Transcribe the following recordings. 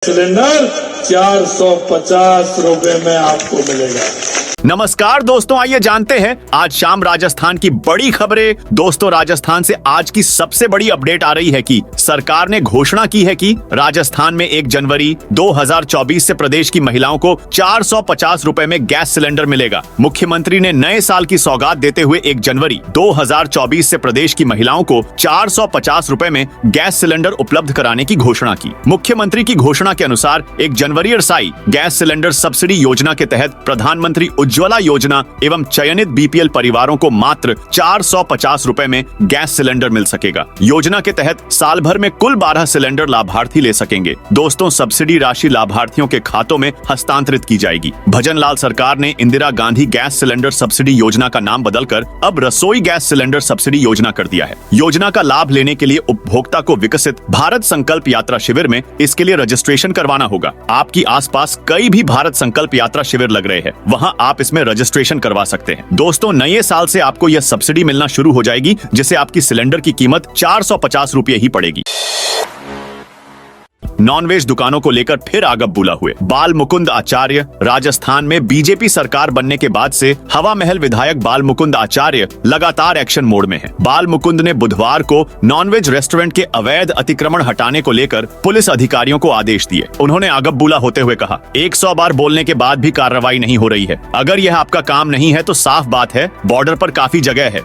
Cylinder 450 रुपए में आपको मिलेगा। नमस्कार दोस्तों, आइए जानते हैं आज शाम राजस्थान की बड़ी खबरें। दोस्तों, राजस्थान से आज की सबसे बड़ी अपडेट आ रही है कि सरकार ने घोषणा की है कि राजस्थान में 1 जनवरी 2024 से प्रदेश की महिलाओं को 450 रुपए में गैस सिलेंडर मिलेगा। मुख्यमंत्री ने नए साल की सौगात देते हुए 1 जनवरी 2024 से प्रदेश की महिलाओं को 450 रुपए में गैस सिलेंडर उपलब्ध कराने की घोषणा की। मुख्यमंत्री की घोषणा के अनुसार 1 जनवरी रसाई गैस सिलेंडर सब्सिडी योजना के तहत प्रधानमंत्री उज्ज्वला योजना एवं चयनित बीपीएल परिवारों को मात्र 450 रुपए में गैस सिलेंडर मिल सकेगा। योजना के तहत साल भर में कुल 12 सिलेंडर लाभार्थी ले सकेंगे। दोस्तों, सब्सिडी राशि लाभार्थियों के खातों में हस्तांतरित की जाएगी। भजनलाल सरकार ने Indira Gandhi gas cylinder subsidy योजना का नाम बदलकर अब रसोई गैस सिलेंडर सब्सिडी योजना कर दिया है। योजना का लाभ लेने के लिए उपभोक्ता को विकसित भारत संकल्प यात्रा शिविर में इसके लिए रजिस्ट्रेशन करवाना होगा। आपकी आसपास कई भी भारत संकल्प यात्रा शिविर लग रहे हैं, वहां आप इसमें रजिस्ट्रेशन करवा सकते हैं। दोस्तों, नए साल से आपको यह सब्सिडी मिलना शुरू हो जाएगी, जिससे आपकी सिलेंडर की कीमत 450 रुपये ही पड़ेगी। नॉनवेज दुकानों को लेकर फिर आगब बुला हुए बाल मुकुंद आचार्य। राजस्थान में बीजेपी सरकार बनने के बाद से हवा महल विधायक बाल मुकुंद आचार्य लगातार एक्शन मोड में हैं। बाल मुकुंद ने बुधवार को नॉनवेज रेस्टोरेंट के अवैध अतिक्रमण हटाने को लेकर पुलिस अधिकारियों को आदेश दिए। उन्होंने आगब बुला होते हुए कहा, 100 बार बोलने के बाद भी कार्रवाई नहीं हो रही है। अगर यह आपका काम नहीं है तो साफ बात है, बॉर्डर पर काफी जगह है।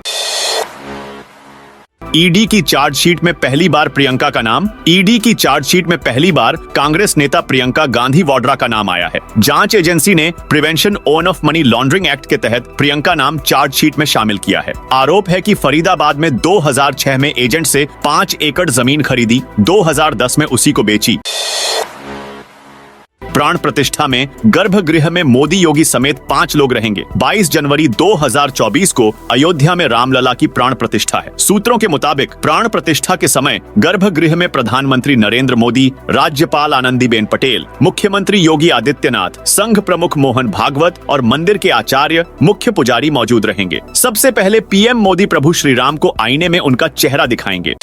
ईडी की चार्जशीट में पहली बार प्रियंका का नाम। ईडी की चार्जशीट में पहली बार कांग्रेस नेता प्रियंका गांधी वाड्रा का नाम आया है। जांच एजेंसी ने prevention of money laundering act के तहत प्रियंका नाम चार्जशीट में शामिल किया है। आरोप है कि फरीदाबाद में 2006 में एजेंट से 5 एकड़ जमीन खरीदी, 2010 में उसी को बेची। प्राण प्रतिष्ठा में गर्भगृह में मोदी योगी समेत 5 लोग रहेंगे। 22 जनवरी 2024 को अयोध्या में रामलला की प्राण प्रतिष्ठा है। सूत्रों के मुताबिक प्राण प्रतिष्ठा के समय गर्भगृह में प्रधानमंत्री नरेंद्र मोदी, राज्यपाल आनंदीबेन पटेल, मुख्यमंत्री योगी आदित्यनाथ, संघ प्रमुख मोहन भागवत और मंदिर के आचार्य, मुख्य पुजारी मौजूद रहेंगे। सबसे पहले पीएम मोदी प्रभु श्री राम को आईने में उनका चेहरा दिखाएंगे।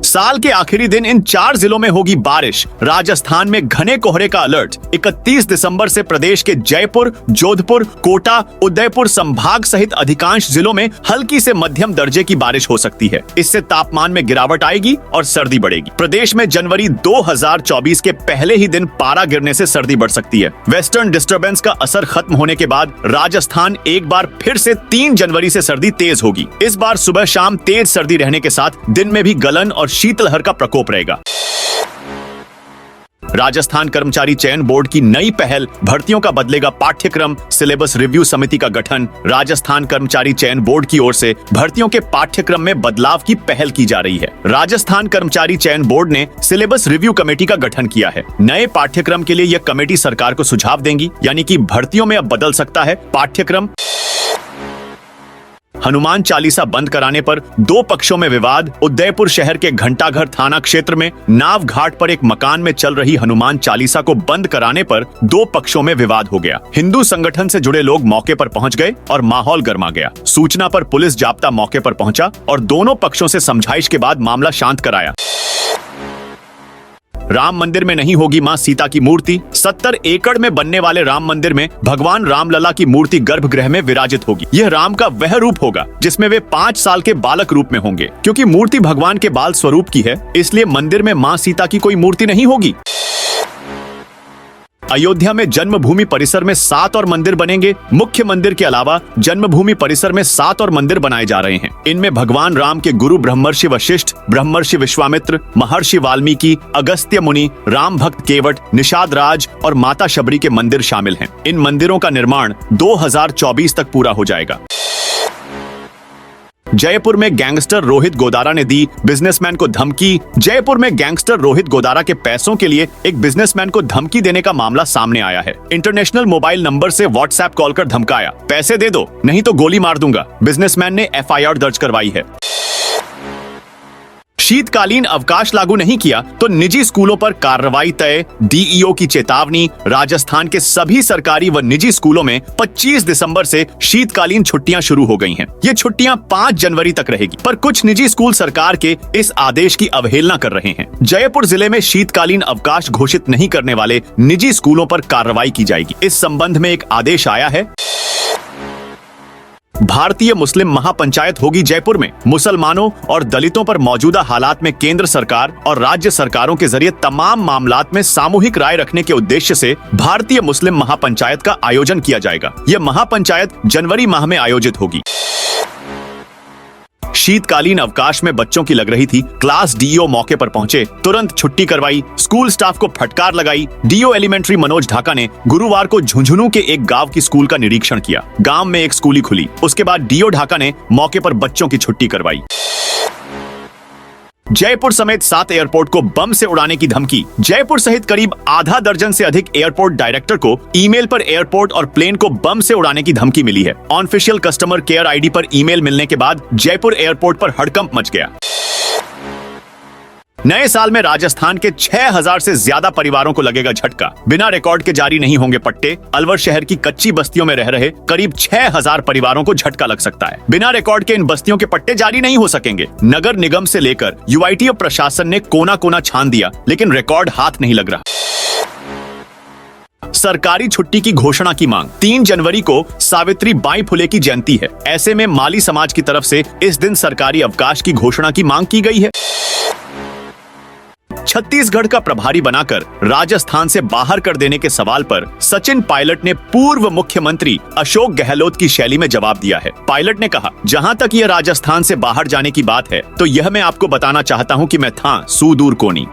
साल के आखिरी दिन इन 4 जिलों में होगी बारिश। राजस्थान में घने कोहरे का अलर्ट। 31 दिसंबर से प्रदेश के जयपुर, जोधपुर, कोटा, उदयपुर संभाग सहित अधिकांश जिलों में हल्की से मध्यम दर्जे की बारिश हो सकती है। इससे तापमान में गिरावट आएगी और सर्दी बढ़ेगी। प्रदेश में जनवरी 2024 के पहले ही दिन पारा गिरने से सर्दी बढ़ सकती है। वेस्टर्न डिस्टर्बेंस का असर खत्म होने के बाद राजस्थान एक बार फिर से 3 जनवरी से सर्दी तेज होगी। इस बार सुबह शाम तेज सर्दी रहने के साथ दिन में भी गलन और शीतलहर का प्रकोप रहेगा। राजस्थान कर्मचारी चयन बोर्ड की नई पहल, भर्तियों का बदलेगा पाठ्यक्रम, सिलेबस रिव्यू समिति का गठन। राजस्थान कर्मचारी चयन बोर्ड की ओर से भर्तियों के पाठ्यक्रम में बदलाव की पहल की जा रही है। राजस्थान कर्मचारी चयन बोर्ड ने सिलेबस रिव्यू कमेटी का गठन किया है। नए पाठ्यक्रम के लिए यह कमेटी सरकार को सुझाव देंगी, यानी कि भर्तियों में अब बदल सकता है पाठ्यक्रम। हनुमान चालीसा बंद कराने पर 2 पक्षों में विवाद। उदयपुर शहर के घंटाघर थाना क्षेत्र में नाव घाट पर एक मकान में चल रही हनुमान चालीसा को बंद कराने पर 2 पक्षों में विवाद हो गया। हिंदू संगठन से जुड़े लोग मौके पर पहुंच गए और माहौल गर्मा गया। सूचना पर पुलिस जाप्ता मौके पर पहुंचा और दोनों पक्षों से समझाइश के बाद मामला शांत कराया। राम मंदिर में नहीं होगी मां सीता की मूर्ति। 70 एकड़ में बनने वाले राम मंदिर में भगवान रामलला की मूर्ति गर्भगृह में विराजित होगी। यह राम का वह रूप होगा जिसमें वे 5 साल के बालक रूप में होंगे। क्योंकि मूर्ति भगवान के बाल स्वरूप की है, इसलिए मंदिर में मां सीता की कोई मूर्ति नहीं होगी। अयोध्या में जन्मभूमि परिसर में 7 और मंदिर बनेंगे। मुख्य मंदिर के अलावा जन्मभूमि परिसर में 7 और मंदिर बनाए जा रहे हैं। इनमें भगवान राम के गुरु ब्रह्मर्षि वशिष्ठ, ब्रह्मर्षि विश्वामित्र, महर्षि वाल्मीकि, अगस्त्य मुनि, राम भक्त केवट, निषाद राज और माता शबरी के मंदिर शामिल हैं। इन मंदिरों का निर्माण 2024 तक पूरा हो जाएगा। जयपुर में गैंगस्टर रोहित गोदारा ने दी बिजनेसमैन को धमकी। जयपुर में गैंगस्टर रोहित गोदारा के पैसों के लिए एक बिजनेसमैन को धमकी देने का मामला सामने आया है। इंटरनेशनल मोबाइल नंबर से व्हाट्सएप कॉल कर धमकाया, पैसे दे दो नहीं तो गोली मार दूंगा। बिजनेसमैन ने एफआईआर दर्ज करवाई है। शीतकालीन अवकाश लागू नहीं किया तो निजी स्कूलों पर कार्रवाई तय, डीईओ की चेतावनी। राजस्थान के सभी सरकारी व निजी स्कूलों में 25 दिसंबर से शीतकालीन छुट्टियां शुरू हो गई हैं। ये छुट्टियां 5 जनवरी तक रहेगी, पर कुछ निजी स्कूल सरकार के इस आदेश की अवहेलना कर रहे हैं। जयपुर जिले में शीतकालीन अवकाश घोषित नहीं करने वाले निजी स्कूलों पर कार्रवाई की जाएगी। इस संबंध में एक आदेश आया है। भारतीय मुस्लिम महापंचायत होगी जयपुर में। मुसलमानों और दलितों पर मौजूदा हालात में केंद्र सरकार और राज्य सरकारों के जरिए तमाम मामलात में सामूहिक राय रखने के उद्देश्य से भारतीय मुस्लिम महापंचायत का आयोजन किया जाएगा। यह महापंचायत जनवरी माह में आयोजित होगी। शीतकालीन अवकाश में बच्चों की लग रही थी क्लास, डीईओ मौके पर पहुंचे, तुरंत छुट्टी करवाई, स्कूल स्टाफ को फटकार लगाई। डीईओ एलिमेंट्री मनोज ढाका ने गुरुवार को झुंझुनू के एक गांव की स्कूल का निरीक्षण किया। गांव में एक स्कूली खुली, उसके बाद डीईओ ढाका ने मौके पर बच्चों की छुट्टी करवाई। जयपुर समेत 7 एयरपोर्ट को बम से उड़ाने की धमकी। जयपुर सहित करीब आधा दर्जन से अधिक एयरपोर्ट डायरेक्टर को ईमेल पर एयरपोर्ट और प्लेन को बम से उड़ाने की धमकी मिली है। ऑफिशियल कस्टमर केयर आईडी पर ईमेल मिलने के बाद जयपुर एयरपोर्ट पर हड़कंप मच गया। नए साल में राजस्थान के 6000 से ज्यादा परिवारों को लगेगा झटका। बिना रिकॉर्ड के जारी नहीं होंगे पट्टे। अलवर शहर की कच्ची बस्तियों में रह रहे करीब 6000 परिवारों को झटका लग सकता है। बिना रिकॉर्ड के इन बस्तियों के पट्टे जारी नहीं हो सकेंगे। नगर निगम से लेकर यूआईटीएफ प्रशासन ने कोना कोना छान दिया, लेकिन रिकॉर्ड हाथ नहीं लग रहा। सरकारी छुट्टी की घोषणा की मांग। 3 जनवरी को सावित्री बाई फुले की जयंती है। ऐसे में माली समाज की तरफ से इस दिन सरकारी अवकाश की घोषणा की मांग की गई है। छत्तीसगढ़ का प्रभारी बनाकर राजस्थान से बाहर कर देने के सवाल पर सचिन पायलट ने पूर्व मुख्यमंत्री अशोक गहलोत की शैली में जवाब दिया है। पायलट ने कहा, जहां तक यह राजस्थान से बाहर जाने की बात है तो यह मैं आपको बताना चाहता हूं कि मैं था सुदूर कोनी।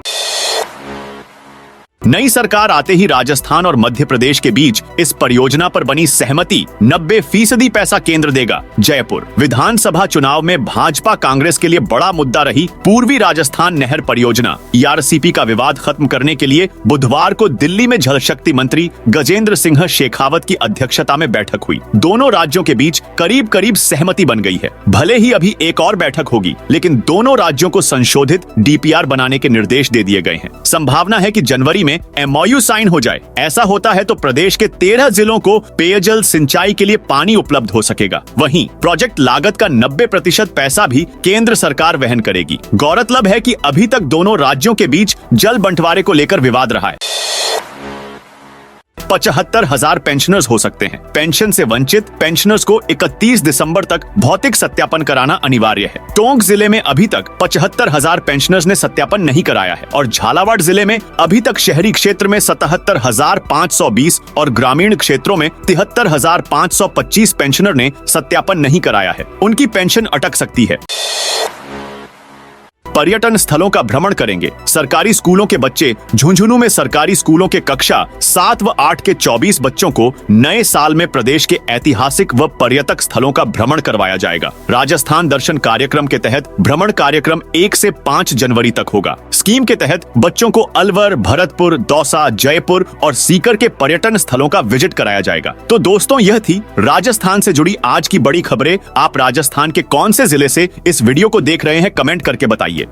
नई सरकार आते ही राजस्थान और मध्य प्रदेश के बीच इस परियोजना पर बनी सहमति। 90% पैसा केंद्र देगा। जयपुर विधानसभा चुनाव में भाजपा कांग्रेस के लिए बड़ा मुद्दा रही पूर्वी राजस्थान नहर परियोजना। ईआरसीपी का विवाद खत्म करने के लिए बुधवार को दिल्ली में जल शक्ति मंत्री गजेंद्र सिंह शेखावत की अध्यक्षता में बैठक हुई। दोनों राज्यों के बीच करीब करीब सहमति बन गई है। भले ही अभी एक और बैठक होगी, लेकिन दोनों राज्यों को संशोधित डीपीआर बनाने के निर्देश दे दिए गए हैं। संभावना है कि जनवरी में एमओयू साइन हो जाए। ऐसा होता है तो प्रदेश के 13 जिलों को पेयजल सिंचाई के लिए पानी उपलब्ध हो सकेगा। वहीं प्रोजेक्ट लागत का 90% पैसा भी केंद्र सरकार वहन करेगी। गौरतलब है कि अभी तक दोनों राज्यों के बीच जल बंटवारे को लेकर विवाद रहा है। 75,000 पेंशनर्स हो सकते हैं। पेंशन से वंचित पेंशनर्स को 31 दिसंबर तक भौतिक सत्यापन कराना अनिवार्य है। टोंक जिले में अभी तक 75,000 पेंशनर्स ने सत्यापन नहीं कराया है और झालावाड़ जिले में अभी तक शहरी क्षेत्र में 77,520 और ग्रामीण क्षेत्रों में 73,525 पेंशनर ने सत्यापन नहीं कराया है। उनकी पेंशन अटक सकती है। पर्यटन स्थलों का भ्रमण करेंगे। सरकारी स्कूलों के बच्चे। झुंझुनू में सरकारी स्कूलों के कक्षा 7 व 8 के 24 बच्चों को नए साल में प्रदेश के ऐतिहासिक व पर्यटक स्थलों का भ्रमण करवाया जाएगा। राजस्थान दर्शन कार्यक्रम के तहत भ्रमण कार्यक्रम 1 से 5 जनवरी तक होगा। स्कीम के तहत बच्चों को अलवर, भरतपुर, दौसा, जयपुर और सीकर के पर्यटन स्थलों का विजिट कराया जाएगा। तो दोस्तों, यह थी राजस्थान से जुड़ी आज की बड़ी खबरें। आप राजस्थान के कौन से जिले से इस वीडियो को देख रहे हैं, कमेंट करके बताइए।